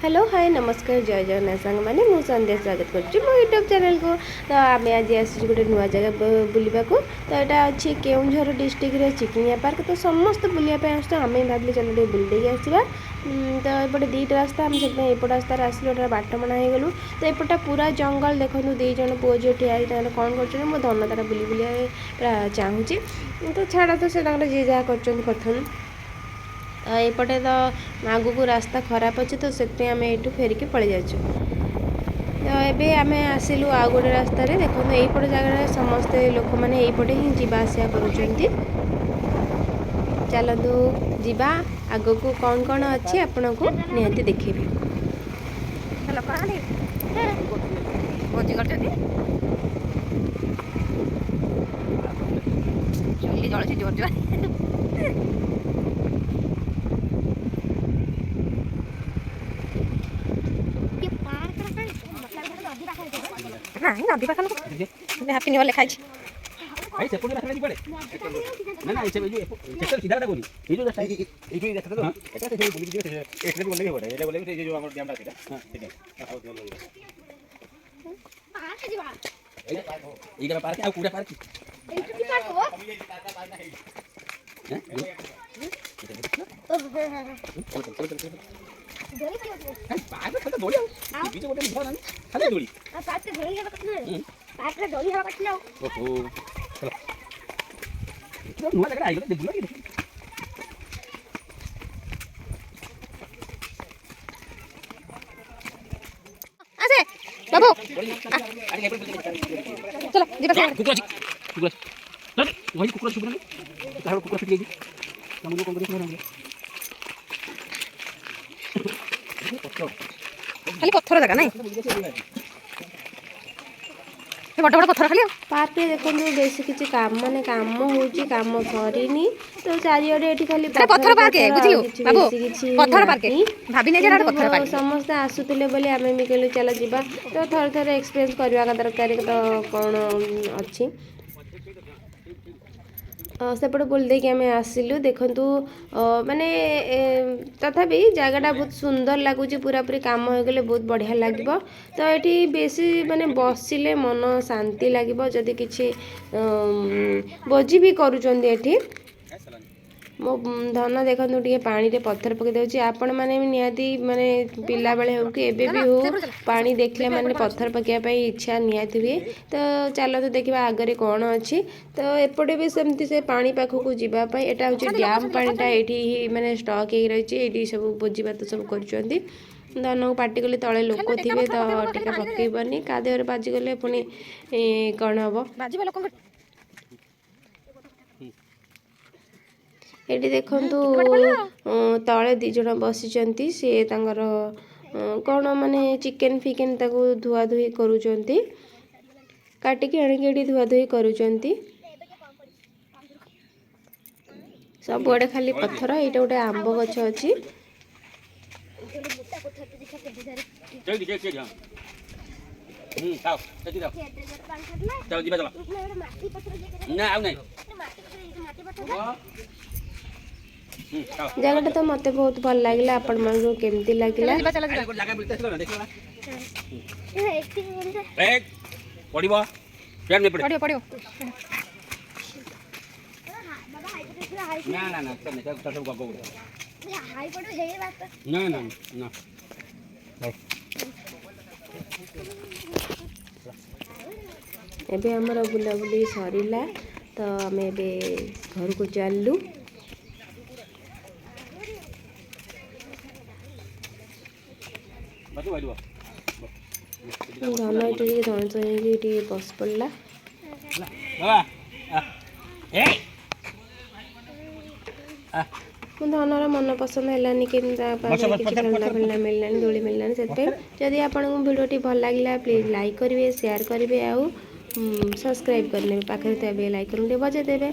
Hello hi नमस्कार जय जगन्नाथ सांग मैंने मु संध्या स्वागत कर मो यूट्यूब चैनल को। तो आम आज आसी गोटे नुआ जगह बुलवा को। तो यहाँ अच्छी केउझर डिस्ट्रिक्ट चिकिंगा पार्क। तो समस्त बुलापी आस आम भाविले चलो टे बुलदेक आसवा। तो एपटे दीटा रास्ता आम से एपट रास्तार आसलु बाटमणा हो गलु। तो एपटा पूरा जंगल देखो दी जन पुओ झील ठिया कौन कर मो धन तारा बुली बुली पूरा चाहूँगी। तो छाड़ा तो से जी जहाँ कर एपटे तो आगू को रास्ता खराब अच्छे तो से आम यू फेरिकी पलि जाचु। तो ये आम आसिलु आउ गोटे रास्तार देखो यहीपट जगह समस्ते लोक मैंने यहीपटे ही जावासिया करुँच। चलतु जीवा आग को कौन कौन अच्छी आपण को निहाती देखेबी। नहीं नदी पाखन हैप्पी न्यू लिखा आई सेपट रास्ता नहीं पड़े ना ना ऐसे जो सेक्टर सीधा कोनी ये जो रास्ता ये जो रास्ता तो एटा से बोली जो एक ट्रेन बोलने के पड़े ये बोले जो हमर डैम रास्ता हां ठीक है पार्क जीवा ये का पार्क आ पूरा पार्क ए की पार्क हो हैं दोली क्यों पार्क में तो दोली बीच में गोटे ना खाली दोली पार्क में दोली हवा कटना पार्क में दोली हवा कटना ओहो चलो तो नुआ लग रहा है देख लो कि आसे बाबू चलो जीवा कुकुरा चल वही कुकुरा छुप रहा है तार कुकुरा फिट गई हम लोग कौन करे खाली पत्थर जगह नहीं बड़ बड़ पत्थर खाली पार्क में देखो बेसी किसी काम माने काम होउची काम सरीनी। तो चारियोडे एठी खाली पत्थर पार्क है बुझियो बाबू पत्थर पार्क भाभी ने जरा पत्थर पार्क समस्त आसुतिले बोली आमे भी कहलु चलो जीवा। तो थोड़े थोड़े एक्सपीरियंस करवा दरकार तो कौन अच्छी सेपटे बोल देकी आम आसिलु देखु माने तथापि जगहटा बहुत सुंदर लगुच पूरा पूरी काम हो गले बहुत बढ़िया लगे। तो ये बेसी माने बसिले मन शांति लगे जदि किसी भोजी भी करुँच एठी मो धन देखो टे पानी रे पत्थर पकई दे आपण मैंने निहाती माने पिला बेले हो कि एबे भी हो पानी देखले माने पत्थर पकड़ा इच्छा निहाती हुए। तो चलो तो देखा आगे कौन अच्छी। तो एपटे भी सेमती से पानी पाखक जावाई एटा हूँ डैम पानीटा ये माने स्टक हो रही है सब भोजी भात सब कर धन को पार्टी कले तले लोक थे तो टीका पकईबनी का देहर बाजिगले पुणी कौन हम ये देखु तले दिज बसी सी कौन माने चिकेन फिकेन ताको धुआ धुई करुँच काटिकी आणिकी धुआ धुई करुँच सब आड़े खाली पत्थर। ये गोटे आंब गछ अच्छी जगह तो मत बहुत भल लगे आपण मन केमती लगे एबे हमर बुलाबुली सरीला। तो आम ए घर को चलू धन ये धन बस पड़ा धनर मन पसंद है कि खेलना फेलना मिलना दोली मिलना से जदि आपको भिडियोटी भल लगे प्लीज लाइक करेंगे शेयर करेंगे आउ सब्सक्राइब करने पाखे बेल आइकन बजे देवे।